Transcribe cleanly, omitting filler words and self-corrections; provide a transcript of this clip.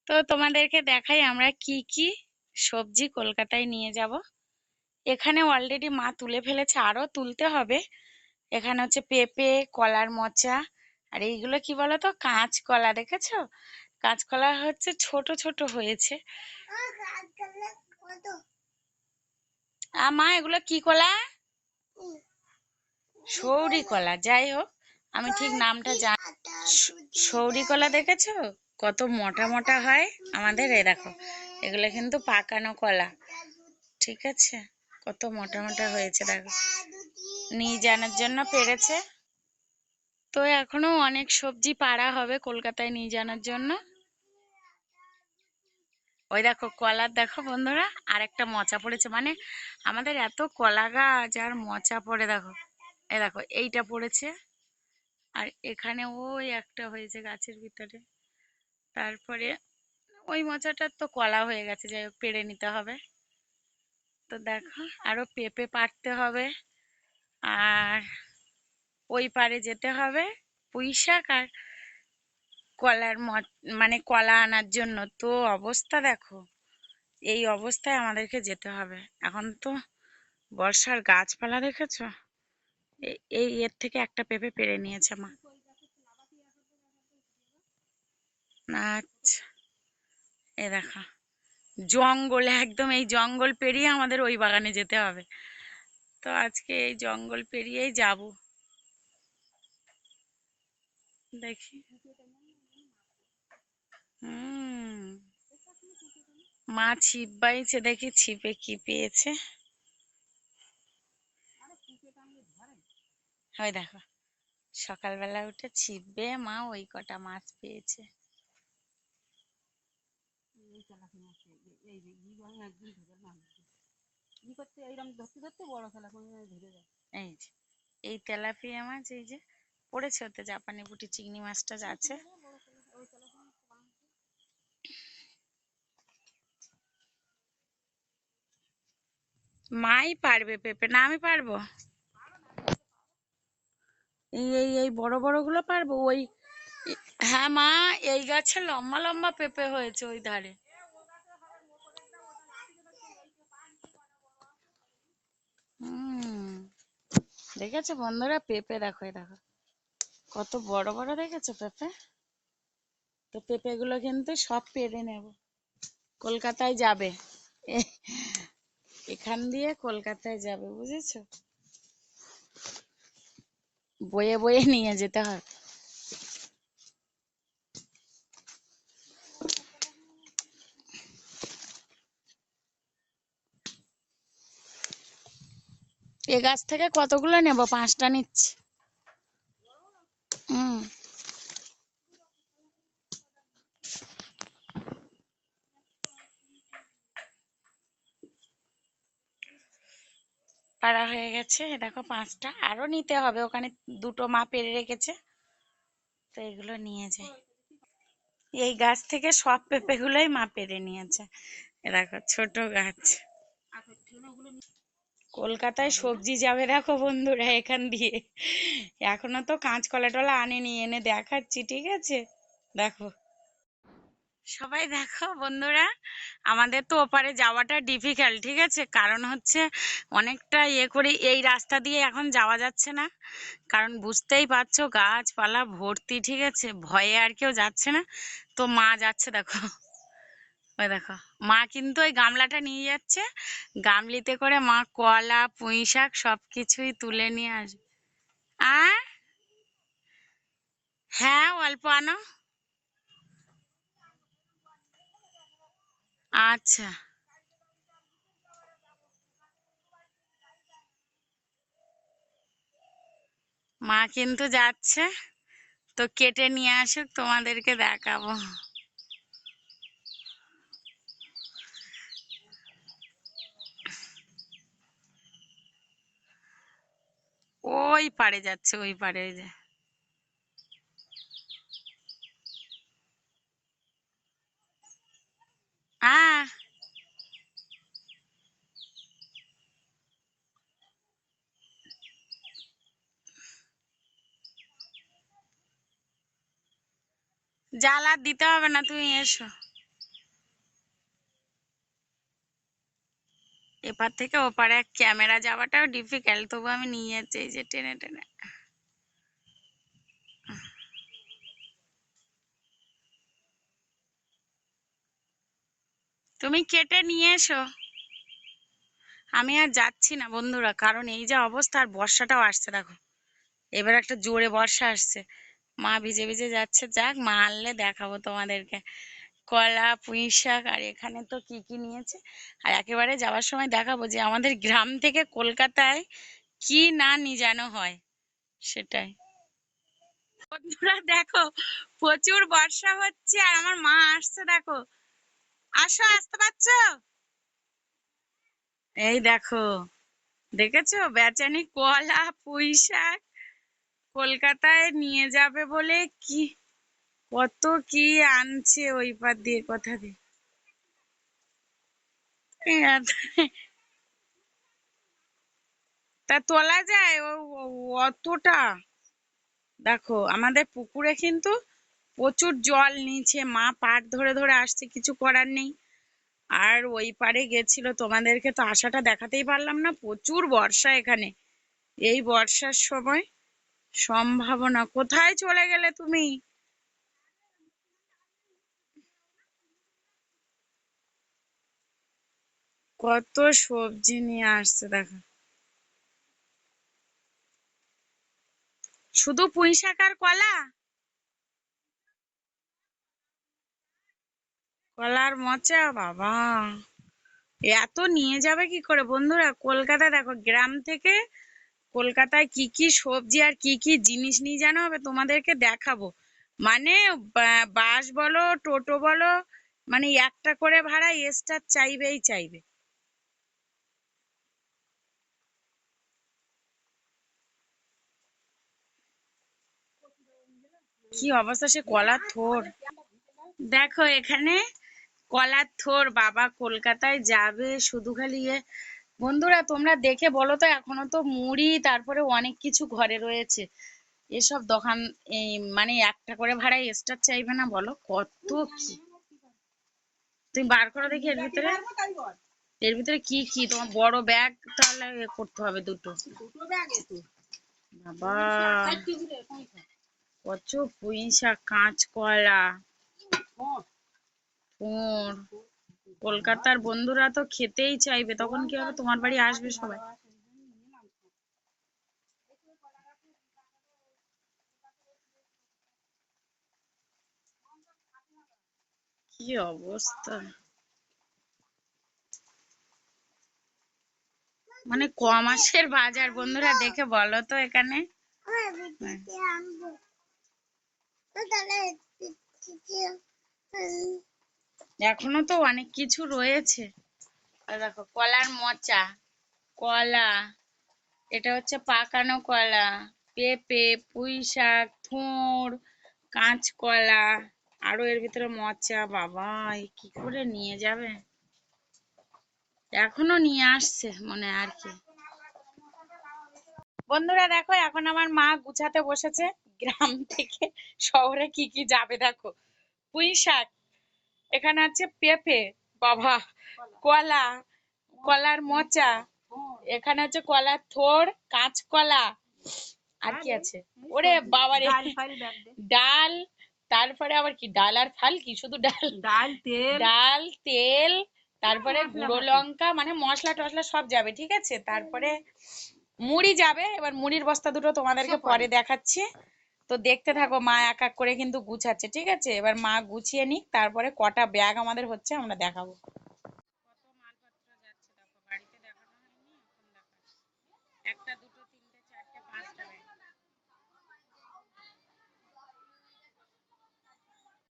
তো তোমাদেরকে দেখাই আমরা কি কি সবজি কলকাতায় নিয়ে যাব। এখানে অলরেডি মা তুলে ফেলেছে, আরো তুলতে হবে। এখানে হচ্ছে পেঁপে, কলার মোচা, আর এইগুলো কি বলতো, কাঁচকলা। দেখেছো? কাঁচকলা হচ্ছে ছোট ছোট হয়েছে। মা এগুলো কি কলা? সৌরি কলা। যাই হোক, আমি ঠিক নামটা জানি। সৌরি কলা দেখেছো কত মোটা মোটা হয় আমাদের? এই দেখো, এগুলো কিন্তু পাকানো কলা, ঠিক আছে? কত মোটা মোটা হয়েছে দেখো, নিয়ে জানার জন্য পেরেছে। তো এখনো অনেক সবজি পাড়া হবে কলকাতায় নিয়ে জানার জন্য। ওই দেখো কলার, দেখো বন্ধুরা, আর একটা মোচা পড়েছে। মানে আমাদের এত কলা গাছ আর মোচা পড়ে, দেখো এই দেখো এইটা পড়েছে, আর এখানে ওই একটা হয়েছে গাছের ভিতরে। তারপরে ওই মোচাটার তো কলা হয়ে গেছে, যাই হোক পেড়ে নিতে হবে। তো দেখো আরো পেঁপে পাড়তে হবে, আর ওই পারে যেতে হবে পুঁই শাক আর মানে কলা আনার জন্য। তো অবস্থা দেখো, এই অবস্থায় আমাদেরকে যেতে হবে। এখন তো বর্ষার গাছপালা দেখেছো? এই এর থেকে একটা পেঁপে পেড়ে নিয়েছে মা। আচ্ছা, এ দেখো জঙ্গল, একদম এই জঙ্গল পেরিয়ে আমাদের ওই বাগানে যেতে হবে। তো আজকে এই জঙ্গল পেরিয়েই যাব। দেখি। হুম, মা ছিপ বাইছে, দেখি ছিপে কি পেয়েছে। ওই দেখো, সকালবেলা উঠে ছিপ বেয়ে মা ওই কটা মাছ পেয়েছে। এই যে এই তেলাপিয়া মাছ, এই যে পড়েছে, ওতে জাপানি পুঁটি চিংড়ি মাছটা আছে। মাই পারবে পেঁপে, না আমি পারবো? এই বড় বড় গুলো পারবো। ওই, হ্যাঁ মা, এই গাছে লম্বা লম্বা পেঁপে হয়েছে ওই ধারে। হুম, দেখেছো বন্ধুরা, পেঁপে দেখো, এই দেখো কত বড় বড়, দেখেছো পেঁপে? তো পেঁপে গুলো কিন্তু সব পেরে নেব, কলকাতায় যাবে। এখান দিয়ে কলকাতায় যাবে, বুঝেছো? বয়ে বয়ে নিয়ে যেতে হবে। এ গাছ থেকে কতগুলো নেব? 5টা নিচ্ছি। হুম, পাড়া হয়ে গেছে। দেখো 5টা আরো নিতে হবে, ওখানে 2টো মা পেরে রেখেছে। তো এগুলো নিয়ে যাই। এই গাছ থেকে সব পেঁপে গুলোই মা পেরে নিয়েছে। এ দেখো ছোট গাছ। কলকাতায় সবজি যাবে দেখো বন্ধুরা এখান দিয়ে। এখনো তো কাঁচকলা টলা আনেনি, এনে দেখাচ্ছি, ঠিক আছে? দেখো সবাই, দেখো বন্ধুরা, আমাদের তো ওপারে যাওয়াটা ডিফিকাল্ট, ঠিক আছে? কারণ হচ্ছে অনেকটা ইয়ে করে এই রাস্তা দিয়ে এখন যাওয়া যাচ্ছে না, কারণ বুঝতেই পারছো গাছপালা ভর্তি, ঠিক আছে? ভয়ে আর কেউ যাচ্ছে না। তো মা যাচ্ছে, দেখো ওই দেখো, মা কিন্তু ওই গামলাটা নিয়ে যাচ্ছে। গামলিতে করে মা কলা, পুঁই শাক সবকিছুই তুলে নিয়ে আসবে। আর হ্যাঁ, অল্প আনো। আচ্ছা, মা কিন্তু যাচ্ছে, তো কেটে নিয়ে আসুক, তোমাদেরকে দেখাবো। ওই পারে যাচ্ছে, ওই পারে, ওই যে। আহ, জাল আর দিতে হবে না, তুমি এসো। এপার থেকে ওপারে ক্যামেরা যাওয়াটাও ডিফিকাল্ট, তবু আমি নিয়ে যাচ্ছি এই যে টেনে টেনে। তুমি কেটে নিয়ে এসো। আমি আর যাচ্ছি না বন্ধুরা, কারণ এই যে অবস্থা, আর বর্ষাটাও আসছে দেখো, এবার একটা জোরে বর্ষা আসছে। মা ভিজে ভিজে যাচ্ছে, যাক মা আনলে দেখাবো তোমাদেরকে। কলা, পুঁই শাক, আর এখানে তো কি কি নিয়েছে। আর একেবারে যাওয়ার সময় দেখাবো যে আমাদের গ্রাম থেকে কলকাতায় কি না নিজানো হয় সেটাই। বন্ধুরা দেখো, প্রচুর বর্ষা হচ্ছে আর আমার মা আসছে দেখো। আসো, আসতে পারছো? এই দেখো, দেখেছো বেচানি কলা পুঁই শাক কলকাতায় নিয়ে যাবে বলে কি কত কি আনছে ওই পার দিয়ে, কথা দিয়ে। তা তোলা যায় অতটা? দেখো আমাদের পুকুরে কিন্তু প্রচুর জল নিচে, মা পাট ধরে ধরে আসছে, কিছু করার নেই। আর ওই পারে গেছিল, তোমাদেরকে তো আশাটা দেখাতেই পারলাম না, প্রচুর বর্ষা এখানে এই বর্ষার সময়। সম্ভাবনা, কোথায় চলে গেলে তুমি? কত সবজি নিয়ে আসছে দেখো, শুধু পুঁই শাক আর কলা? কলার মোচা, বাবা এত নিয়ে যাবে কি করে বন্ধুরা? কলকাতা দেখো, গ্রাম থেকে কলকাতায় কি কি সবজি আর কি কি জিনিস নিয়ে জানা হবে তোমাদেরকে দেখাবো। মানে বাস বলো টোটো বলো, মানে একটা করে ভাড়া এক্সট্রা চাইবেই চাইবে। কি অবস্থা, সে কলার থোর দেখো এখানে, কলার থোর। বাবা কলকাতায় যাবে শুধু খালি বন্ধুরা তোমরা দেখে বলো তো, এখনো তো মুড়ি তারপরে অনেক কিছু ঘরে রয়েছে, এসব দোকান এই মানে একটা করে ভাড়ায় এক্সট্রা চাইবে না বলো? কত কি তুমি বার করো দেখি, এর ভিতরে কি কি তোমার বড় ব্যাগ তাহলে করতে হবে, দুটো বাবা। কত পুঁই শাক, কাঁচকলা, কুমড়। কলকাতার বন্ধুরা তো খেতেই চাইবে, তখন কি হবে, তোমার বাড়ি আসবে সবাই। কি অবস্থা, মানে ক মাসের বাজার বন্ধুরা দেখে বলো তো এখানে। এখনো তো অনেক কিছু রয়েছে। আর দেখো কলার মোচা, কলা, এটা হচ্ছে পাকানো কলা, পেঁপে, পুঁই শাক, থোড়, কাঁচকলা, আরো এর ভিতরে মোচা। বাবা এ কি করে নিয়ে যাবে? এখনো নিয়ে আসছে মনে হয় আর কি। বন্ধুরা দেখো, এখন আমার মা গুছাতে বসেছে গ্রাম থেকে শহরে কি কি যাবে দেখো। পুঁই শাক, এখানে আছে পেঁপে, বাবা, কলা, কলার মোচা, এখানে আছে কলার থোড়, কাঁচকলা, আর কি আছে, ওরে বাবারে, ডাল, তারপরে আবার কি ডাল আর ফাল, কি শুধু ডাল, ডাল তেল, তারপরে গুঁড়ো লঙ্কা, মানে মশলা টশলা সব যাবে, ঠিক আছে। তারপরে মুড়ি যাবে, এবার মুড়ির বস্তা দুটো তোমাদেরকে পরে দেখাচ্ছি। তো দেখতে থাকো, মা এক এক করে কিন্তু গুছাচ্ছে, ঠিক আছে। এবার মা গুছিয়ে নিক, তারপরে কটা ব্যাগ আমাদের হচ্ছে আমরা দেখাবো। কত মালপত্র যাচ্ছে দেখো, বাড়িতে দেখানো হয়নি, এখন দেখাচ্ছি। একটা দুটো